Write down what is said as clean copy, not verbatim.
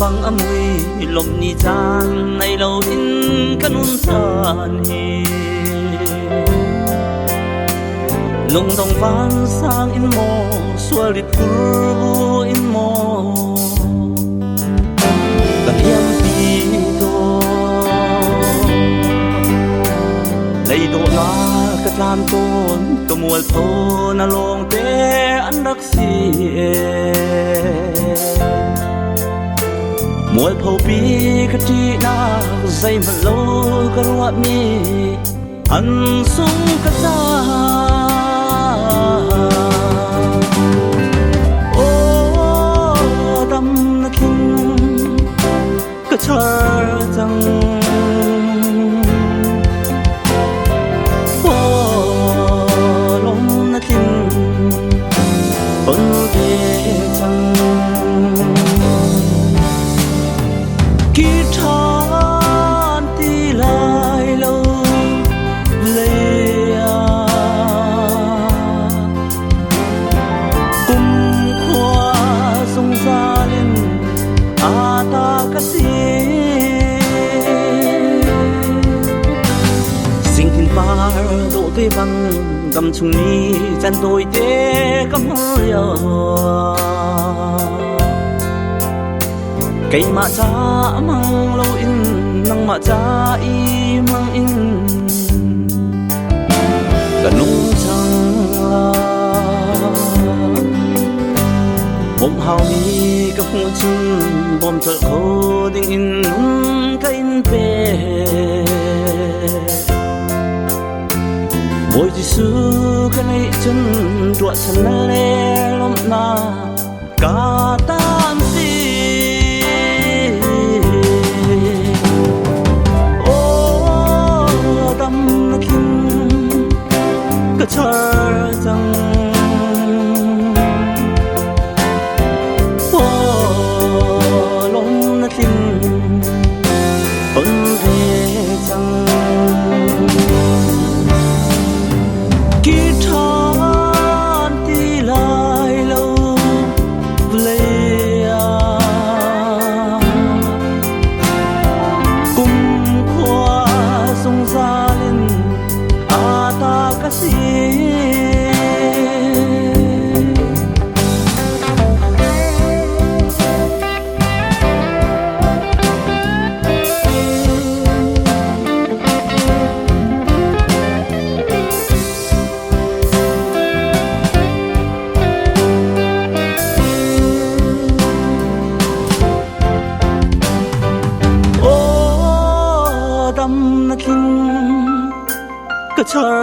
bang amui lom ni chan nei lo in kanun chan hi lung dong van sang in mo sualit kurbu in mo kan yam pi to lấy độ na cất lan tôn cơ mual thô na long te an đắc si mual phô pi cất chi na dây mà lâu cất ruột mi an sung cất ra ô đam na kin cất char chẳng độ cây băng cầm chung ni chân tôi té cắm hơi cây mạ cha mang lâu in năng mạ cha y mang in gần nung trăng bom hào mi cấp hung chân bom chợ khô đinh in nung cây in pe bồi chỉ xưa cái này chân ruột chân lê lom na cả tam si ô đam na kin cái char chẳng ô lom na kin ôn về chẳng char